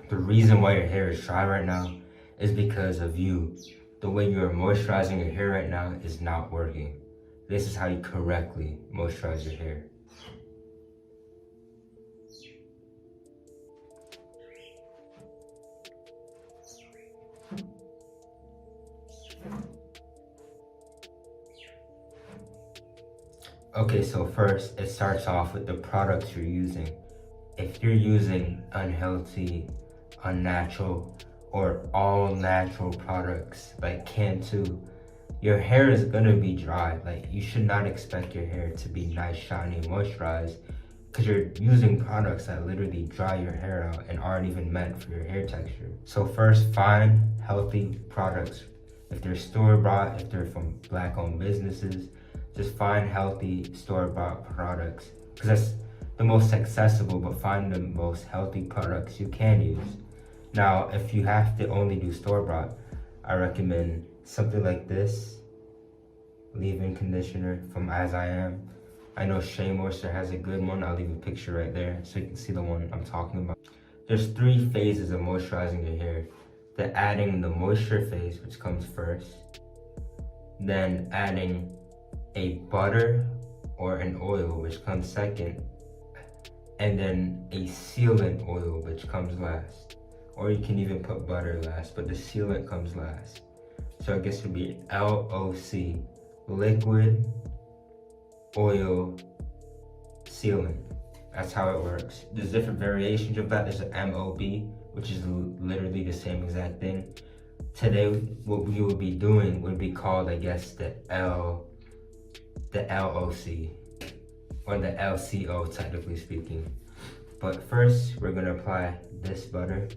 The reason why your hair is dry right now is because of you. The way you are moisturizing your hair right now is not working. This is how you correctly moisturize your hair. Okay, so first, it starts off with the products you're using. If you're using unhealthy, unnatural, or all natural products like Cantu, your hair is gonna be dry. Like, you should not expect your hair to be nice, shiny, and moisturized because you're using products that literally dry your hair out and aren't even meant for your hair texture. So first, find healthy products. If they're store-bought, if they're from Black-owned businesses, just find healthy store-bought products because that's the most accessible, but find the most healthy products you can use. Now, if you have to only do store-bought, I recommend something like this leave-in conditioner from As I Am. I know Shea Moisture has a good one. I'll leave a picture right there so you can see the one I'm talking about. There's 3 phases of moisturizing your hair. The adding the moisture phase, which comes first, then adding a butter or an oil, which comes second, and then a sealant oil, which comes last. Or you can even put butter last, but the sealant comes last. So I guess it would be LOC, liquid, oil, sealant. That's how it works. There's different variations of that. There's an MOB, which is literally the same exact thing. Today, what we would be doing would be called, I guess, the LOC, or the LCO, technically speaking. But first, we're gonna apply this butter.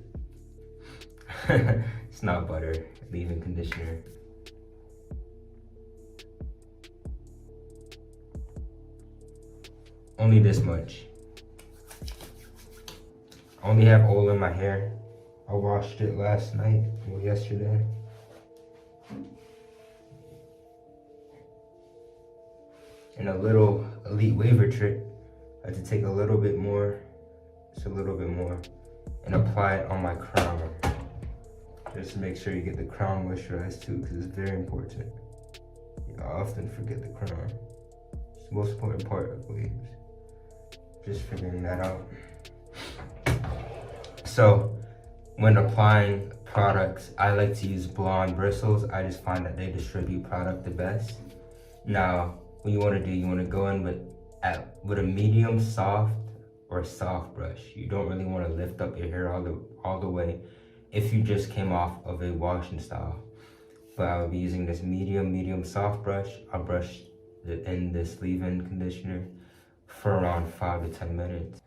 It's not butter, leave-in conditioner. Only this much. I only have oil in my hair. I washed it last night or yesterday. And a little elite waiver trick, I had to take a little bit more, just a little bit more, and apply it on my crown. Just to make sure you get the crown moisturized too, because it's very important. I often forget the crown. It's the most important part of waves. Just figuring that out. So, when applying products, I like to use blonde bristles. I just find that they distribute product the best. Now, what you want to do, you want to go in with a medium soft or soft brush. You don't really want to lift up your hair all the way if you just came off of a washing style. But I will be using this medium soft brush. I'll brush in this leave-in conditioner for around 5 to 10 minutes.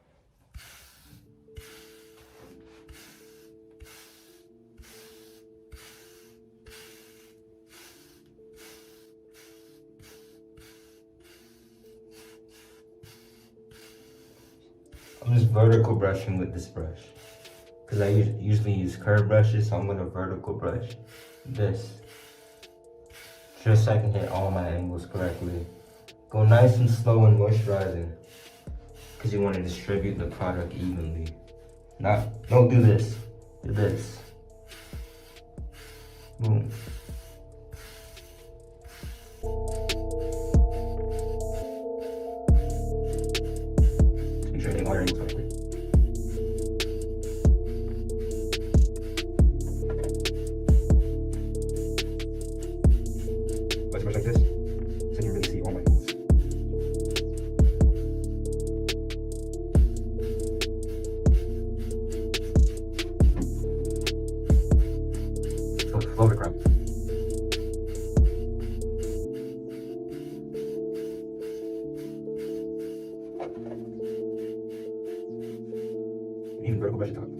I'm just vertical brushing with this brush because I usually use curved brushes, so I'm going to vertical brush this just so I can hit all my angles correctly. Go nice and slow and moisturizing because you want to distribute the product evenly. Don't do this. Do this. Boom. Make sure everything water correctly. Let's brush like this so you can really see all my angles. Flow the crown. Even vertical brush at the top.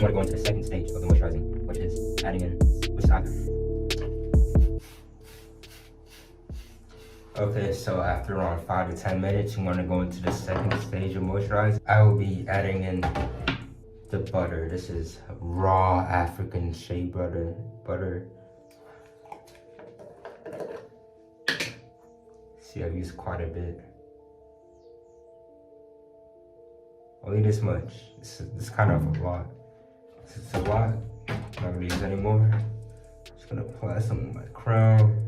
want to go into the second stage of the moisturizing, which is adding in Moisturize. Okay, so after around 5 to 10 minutes, you want to go into the second stage of moisturizing. I will be adding in the butter. This is raw African shea butter. See, I've used quite a bit. Only this much. It's kind of a lot. It's a lot. I'm not gonna use anymore. Just gonna apply some on my crown.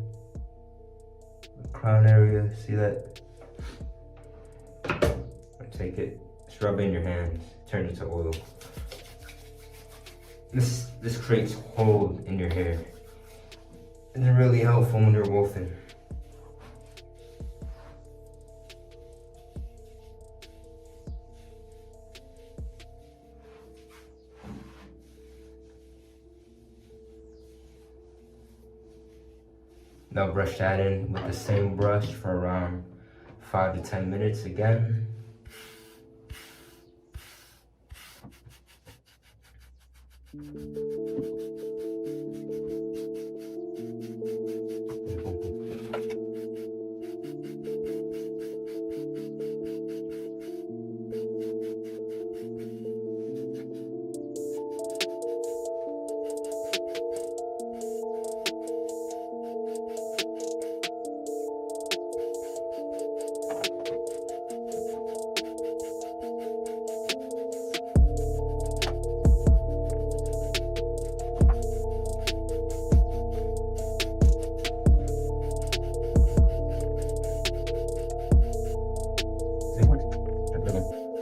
Crown area, see that? Take it, just rub it in your hands, turn it to oil. This creates hold in your hair. It's really helpful when you're wolfing. Now brush that in with the same brush for around 5 to 10 minutes again.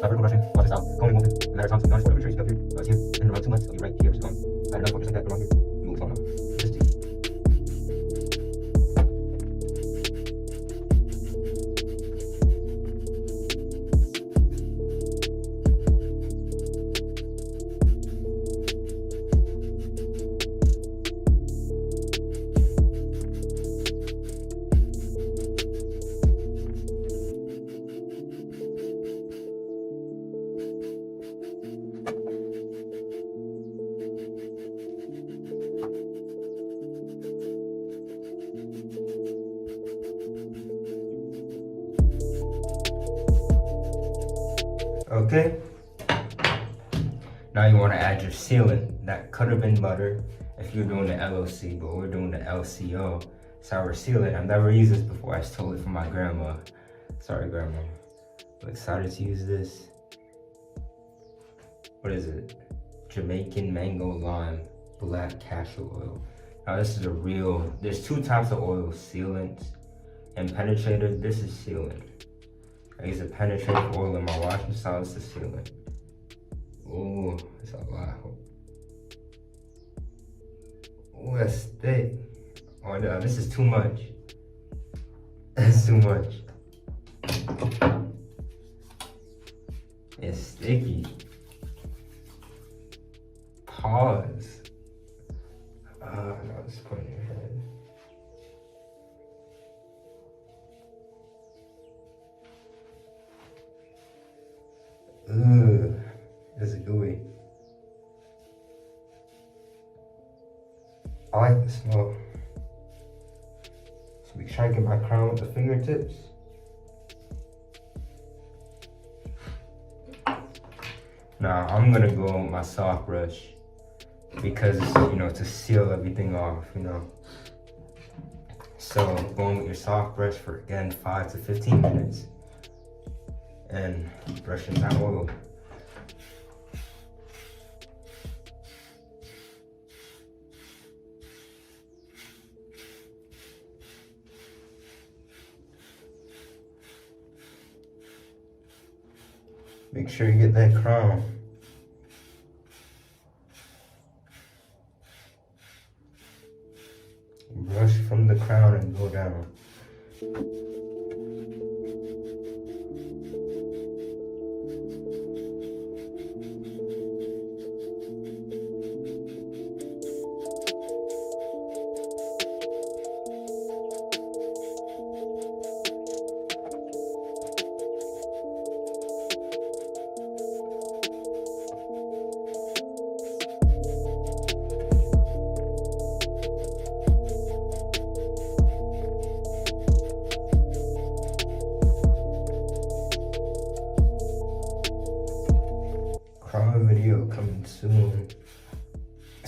Vertical brushing, watch this out. Combing movement, no matter how to notice, whatever you up here, it's here. In around 2 months, it'll be right here. Just gone. Add another one just like that, around here. Move on up. Just two. Okay. Now you want to add your sealant. That could have been butter if you're doing the LOC, but we're doing the LCO. Sour sealant. I've never used this before. I stole it from my grandma. Sorry, grandma. I'm excited to use this. What is it? Jamaican mango lime black castor oil. Now this is a real, there's two types of oil, sealant and penetrator. This is sealant. I use a penetrating oil in my washing style. This is sealant. Ooh, it's a lot. Ooh, that's thick. Oh no, this is too much. That's too much. It's sticky. Pause. No, just put it in your head. Ugh, this is gooey. I like the smell. So we try to get my crown with the fingertips. Now I'm gonna go with my soft brush because, you know, to seal everything off, you know. So going with your soft brush for again 5 to 15 minutes and brushing that oil. Make sure you get that crown. Brush from the crown and go down.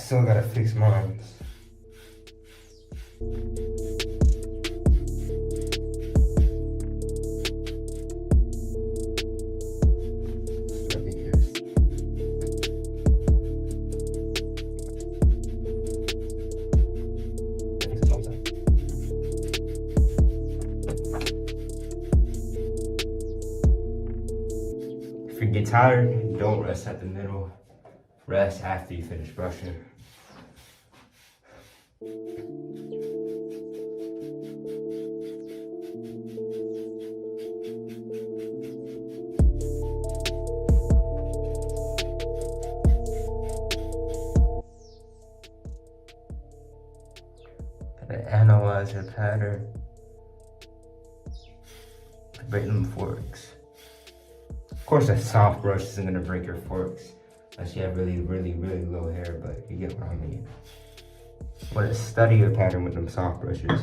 still gotta fix mine. If you get tired, don't rest at the middle. Rest after you finish brushing. Gotta analyze your pattern. Break them forks. Of course, a soft brush isn't gonna break your forks unless you have really low hair, but you get what I mean. Want to study your pattern with them soft brushes.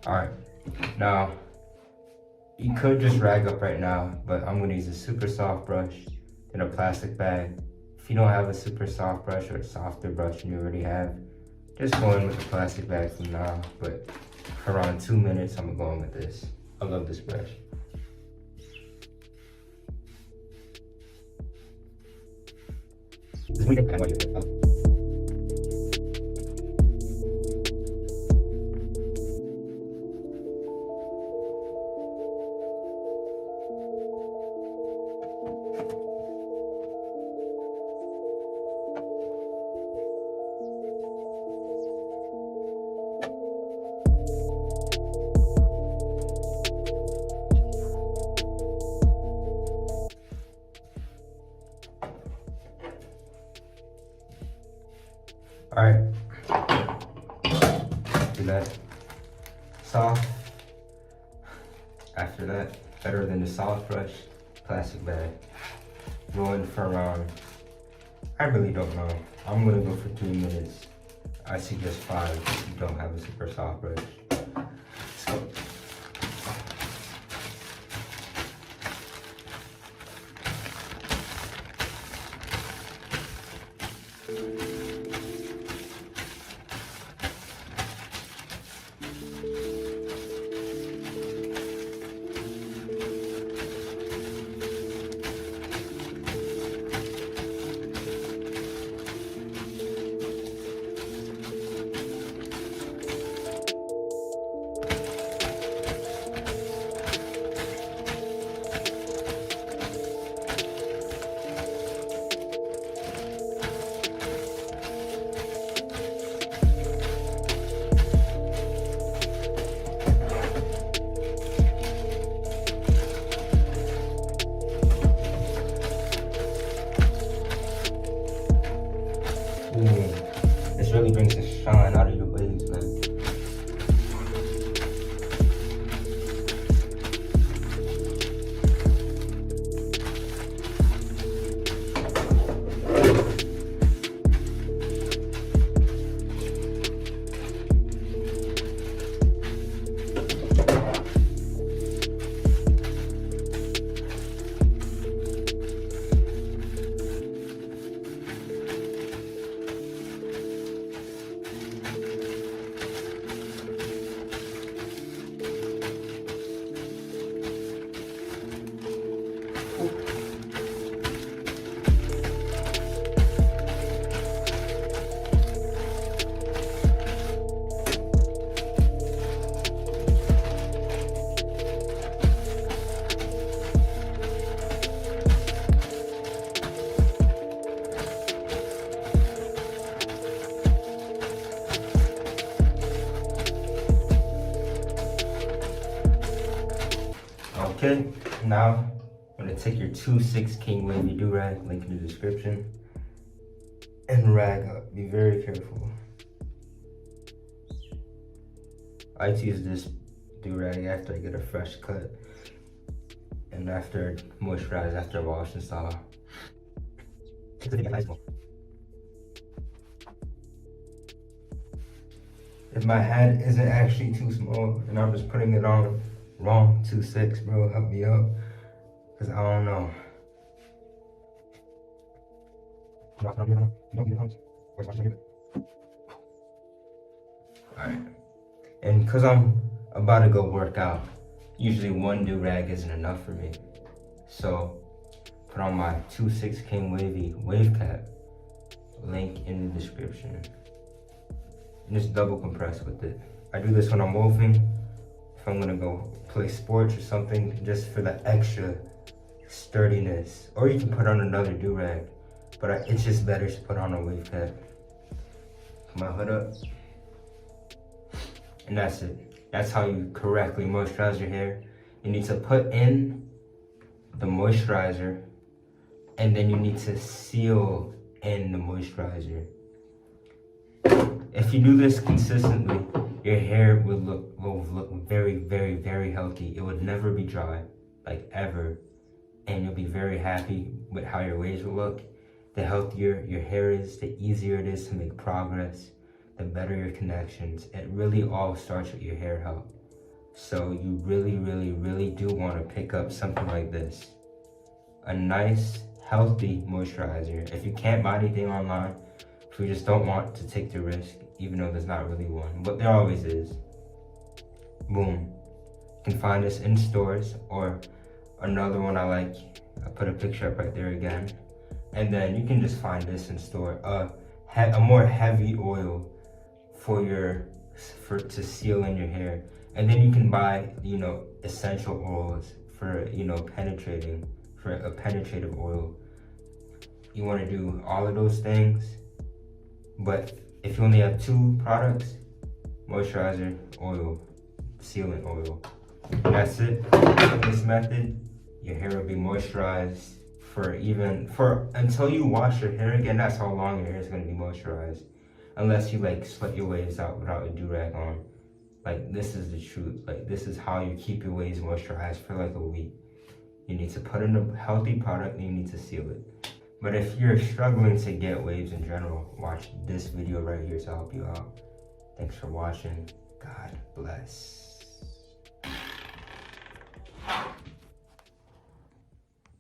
All right, now you could just rag up right now, but I'm gonna use a super soft brush in a plastic bag. If you don't have a super soft brush or a softer brush and you already have, just go in with the plastic bag from now. But for around 2 minutes, I'm going with this. I love this brush. All right, do that. Soft. After that, better than the soft brush, plastic bag. Going for around, I really don't know. I'm gonna go for 2 minutes. I suggest 5 if you don't have a super soft brush. Let's go. This really brings the shine out of your waves, man. Okay, now I'm gonna take your 2/6 King Wavy do-rag, link in the description, and rag up. Be very careful. I like to use this do-rag after I get a fresh cut and after moisturize, after wash and style. If my head isn't actually too small and I'm just putting it on wrong, 2/6, bro, help me out, cause I don't know. Alright. And because I'm about to go work out, usually one do-rag isn't enough for me. So, put on my 2/6 King Wavy wave cap. Link in the description. And just double compress with it. I do this when I'm wolfing. If I'm gonna go play sports or something, just for the extra sturdiness. Or you can put on another do-rag. But it's just better to put on a wave cap. Put my hood up. And that's it. That's how you correctly moisturize your hair. You need to put in the moisturizer, and then you need to seal in the moisturizer. If you do this consistently, your hair will look very, very, very healthy. It would never be dry, like ever. And you'll be very happy with how your waves will look. The healthier your hair is, the easier it is to make progress, the better your connections. It really all starts with your hair health. So you really, really, really do want to pick up something like this. A nice, healthy moisturizer. If you can't buy anything online, if you just don't want to take the risk, even though there's not really one, but there always is. Boom. You can find this in stores, or another one I like, I put a picture up right there again. And then you can just find this in store. A more heavy oil to seal in your hair. And then you can buy, essential oils for, penetrating, for a penetrative oil. You want to do all of those things. But if you only have 2 products, moisturizer, oil, sealant oil. That's it. With this method, your hair will be moisturized until you wash your hair again. That's how long your hair is going to be moisturized. Unless you sweat your waves out without a do-rag on. This is the truth. This is how you keep your waves moisturized for a week. You need to put in a healthy product and you need to seal it. But if you're struggling to get waves in general, watch this video right here to help you out. Thanks for watching. God bless.